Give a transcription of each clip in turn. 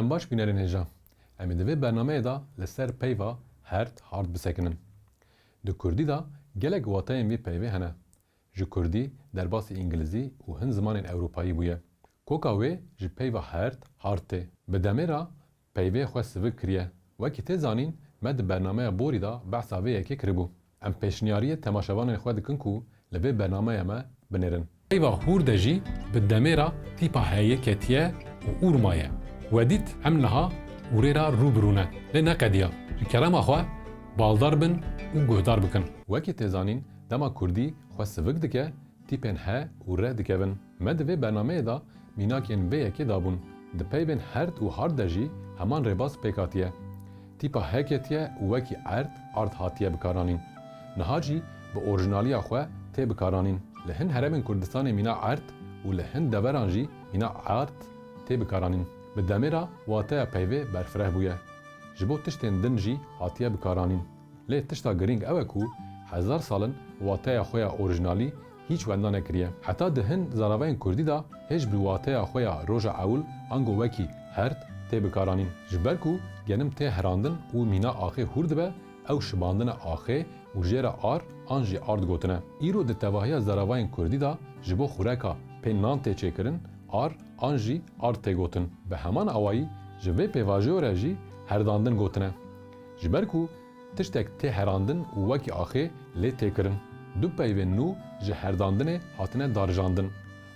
Dem baş bînerin hêja. Em ê di vê bernameyê da li ser peyva herd hard bisekinin. Di Kurdî da gelek wateyên vî peyvê hene. Ji Kurdî, derbasî îngilîzî û hin zimanên Ewropayî bûye. Koka wê ji peyva herd hard tê. Bi demê ra peyvê xwe sivik kiriye. Wekî tê zanîn, me di bernameya borî da behsa vê yekê kiribû. Em pêşniyariyê temaşevanên xwe dikin ku li vê bernameya me binêrin. Peyva hûr de jî bi demê ra tîpa heyê ketiye û ûrma ye. Wedît em niha ûrê ra rûbirûne. Lê neqediya. Ji kerema xwe baldar bin û guhdar bikin. Wekî tê zanîn, dema Kurdî xwe sivik dike, tîpên he û re dikevin. Me di vê bernameyê da mînakên vê yekê dabûn. Di peyvên herd û hard de jî heman rêbaz pêk hatiye. Tîpa he ketiye û wekî erd hatiye bikaranîn. Niha jî bi orijinaliya xwe tê bikaranîn. Li hin heremên Kurdistanê mîna erd û li hin deveran jî mîna erd tê bikaranîn. Bi demê ra wateya peyvê berfireh bûye. Ji bo tiştên din jî hatiye bikaranîn. Lê tişta girîng ew e ku hezar salin wateya xwe ya orijinalî hiç wenda nekiriye. Heta di hin zaravayên Kurdî da hêj bi wateya xwe ya roja ewil ango wekî herd tê bikaranîn. Ji ber ku genim tê herandin û mîna axê hûr dibe, ew şibandina axê û jêra ar an jî ard gotine. Îro di tevahiya zaravayên Kurdî da ji bo xureka pê nan tê çêkirin, ar an jî ard tê gotin. Bi heman awayî ji vê pêvajoya re jî herdandin gotine. Ji ber ku tiştek tê herandin û wekî axê lê têkirin. Du peyvên nû ji herdandinê hatine darjandin.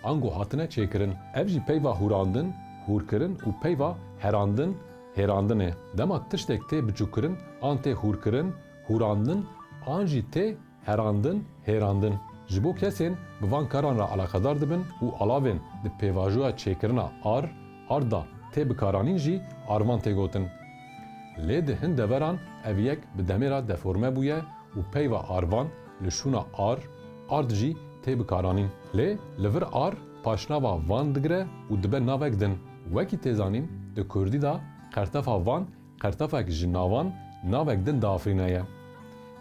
Ango hatine çêkirin. Ev jî peyva hûrandin, hûrkirin û peyva herandin, hêrandin e. Dema tiştek tê biçûkirin, an tê hûrkirin, hûrandin, an jî tê herandin, hêrandin. Ji bo kesên bi van karan ra alaqedar dibin û alavên di pêvajoya çêkirina ar da tê bikaranîn jî arvan tê gotin. Lê di hin deveran ev yek bi demê ra deforme bûye û peyva arvan li şûna ard jî tê bikaranîn. Lê li vir ar paşnava van digire û dibe navek din. Wekî tê zanîn, di Kurdî da qertefa van, qertefek ji navan, navek din diafirîne ye.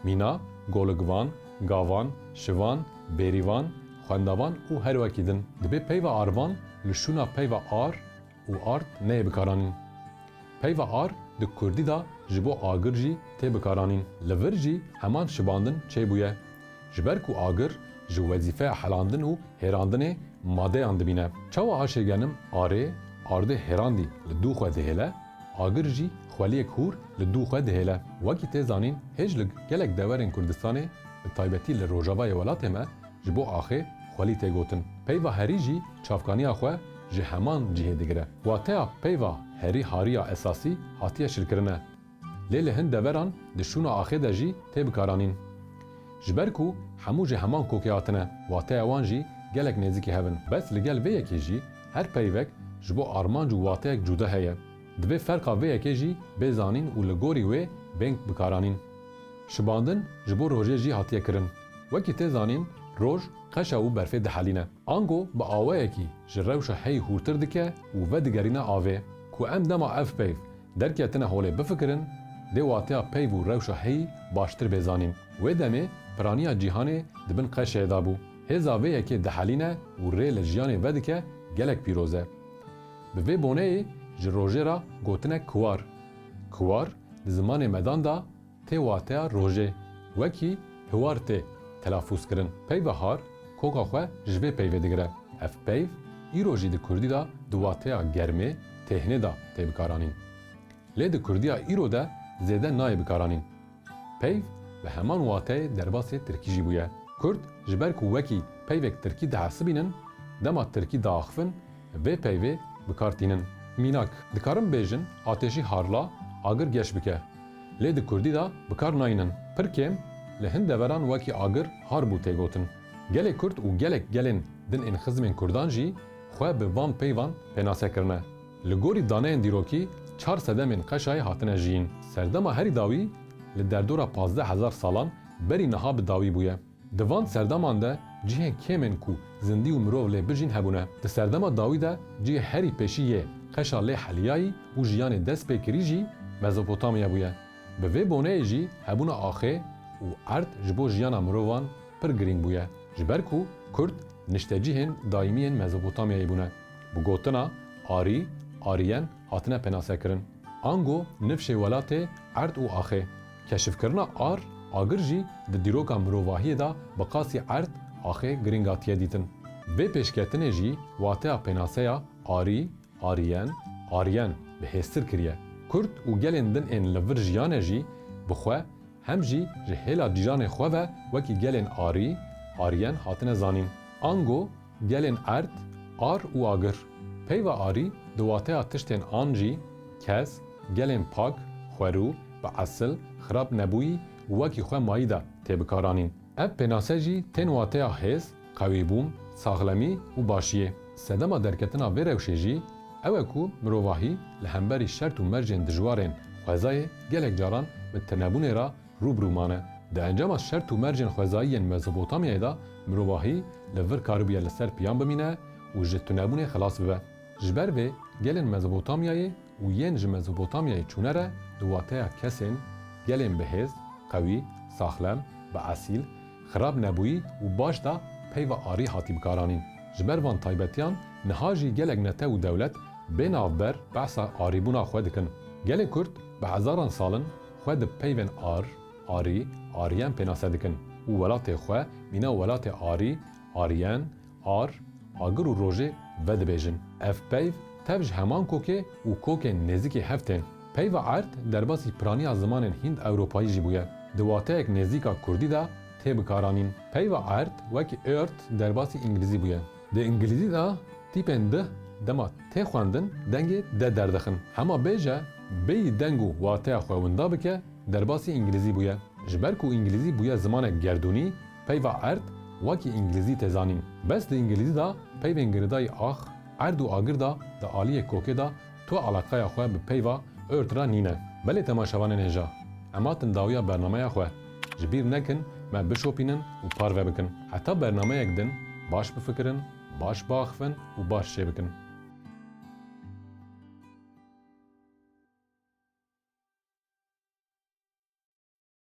Mîna, goligvan, gavan, şivan, bêrîvan, xwendavan û her wekî din. Dibe peyva arvan li şûna peyva ar û ard neyê bikaranîn. Peyva ar di Kurdî da ji bo agir jî tê bikaranîn. Li vir jî heman şibandin çêbûye. Ji ber ku agir ji wezîfeya helandin û hêrandinê madeyan dibîne. Çawa haşê genim arê, ardê hêrandî li dû xwe dihêle, agir jî xweliyek hûr li dû xwe dihêle. Wekî tê zanîn, hêj li gelek deverên Kurdistanê, bi taybetî li rojavayê welatê me, ji bo axê xwelî tê gotin. Peyva herî jî çavkaniya xwe ji heman cihê digire. Wateya peyva herî hariya esasî hatiye şilkirine. Lê li hin deveran di şûna axê de jî tê bikaranîn. Ji ber ku hemû ji heman kokê hatine, wateya wan jî gelek nêzîkî hevin. Bes li gel vê yekê jî her peyvek ji bo armanc û wateyek cuda heye. Divê ferqa vê yekê jî bê zanîn û li gorî wê bên bikaranîn. Şibandin ji bo rojê jî hatiye kirin. Wekî tê zanîn, roj qeşa û berfê dihelîne. Ango bi awayekî ji rewşa heyî hûrtir dike û vedigерîne avê. Ku em dema ev peyv derketine holê bifikirin, dê wateya peyv û rewşa heyî baştir bêzanîn. Wê demê piraniya cîhanê dibin qeşeyê dabû. Hêza vê yekê dihelîne û rê li jiyanê vedike gelek pîroz e. Bi vê boneyê ji rojê ra gotine kiwar. Kiwar di zimanê medan da tê wateya rojê. Wekî hiwar tê telafûz kirin. Peyva har koka xwe ji vê peyvê digire. Ev peyv îro jî di Kurdî da di wateya germê têhnê da tê bikaranîn. Lê di Kurdiya îro de zêde nayê bikaranîn. Peyv bi heman wateyê derbasê Tirkî jî bûye. Kurd ji ber ku wekî peyvek Tirkî dihesibînin, dema Tirkî diaxivin, vê peyvê bikartînin. Mînak, dikarin bêjin atêşî harla agir geş bike. Lê di Kurdî da bikar nayînin. Pir kêm li hin deveran wekî agir har bû tê gotin. Gelek Kurd û gelek gelên din ên xizmên Kurdan jî xwe bi van peyvan pênasekirine. Li gorî daneyên dîrokî 4 sedemên qeşayê hatine jiyîn. Serdema herî dawî li derdora 15,000 salan berî niha bi dawî bûye. Di van serdeman de cihên kêmên ku zindî û mirov lê bijîn hebûne. Di serdema dawî de cihê herî pêşî yê qeşa lê heliyayî û jiyanê dest pêkirî jî Mezopotamya bûye. Bi vê boneyê jî hebûna axê û erd ji bo jiyana mirovan pir girîng bûye. Ji ber ku Kurd niştecihên daîmiyên Mezopotamyayê bûne. Bu gotina arî, ariyen hatine penasekirin. Ango nifşê welatê erd û axê. Keşifkirina ar, agir jî di dîroka mirovahiyê da bi qasî erd, axê giring hatiye dîtin. Vê pêşketinê jî wateya penaseya arî, ariyen, ariyen bi hêstir kiriye. Kurd û gelên din ên li vir jiyanê jî bi xwe hem jî ji hêla cîranê xwe ve wekî gelên arî, ariyen hatine zanîn. Ango gelên erd, ar û agir. Peyva arî di wateya tiştên an jî kes, gelên pak, xwerû, bi esil, xirab nebûyî û wekî xwe mayî da tê bikaranîn. Ev pênase jî tên wateya hêz, qewîbûn, saxlemî û başiyê. Sedema derketina vê rewşê jî ew e ku mirovahî li hemberî şert û mercên dijwarên xwezayê gelek caran bi tinebûnê ra rûbrû mane. Di encama şert û mercên xwezayî yên Mezopotamyayê da mirovahî li vir karibiye li ser piyan bimîne û ji tunebûnê xilas bibe. Ji ber vê gelên Mezopotamyayê û yên ji Mezopotamyayê çûne re di wateya kesên gelên bihêz, qewî, saxlem, bi esîl, xirab nebûyî û baş da peyva arî hatî bikaranîn. Ji ber van taybetiyan niha jî gelek nete û dewlet bê navber behsa arîbûna xwe dikin. Gelê Kurd bi hezaran salin xwe di peyvên ar, arî, ariyen pênase dikin û welatê xwe mîna welatê arî, ariyen, ar, agir û rojê vedibêjin. Ev peyv tev ji heman kokê û kokên nêzîkê hev tên. Peyva erd derbasî piraniya zimanên Hind-Ewropayî jî bûye. Di wateyek nêzîka Kurdî da tê bikaranîn. Peyva erd wekî ert derbasî îngilîzî bûye. Di îngilîzî da tîpên dih dema tê xwendin dengê de derdixin. Hema bêje bêyî deng û wateya xwe winda bike derbasî îngilîzî bûye. Ji ber ku îngilîzî bûye zimanek gerdûnî, peyva erd wekî îngilîzî tê zanîn. Bes di îngilîzî da peyvên girdayî ax, erd û agir da di aliyê kokê da tu alaqeya xwe bi peyva ert ra nîne. Belê temaşevanên hêja, em hatin dawiya bernameya xwe. Ji bîr nekin me bişopînin û parve bikin. Heta bernameyek din baş bifikirin, baş biaxivin û baş çê bikin.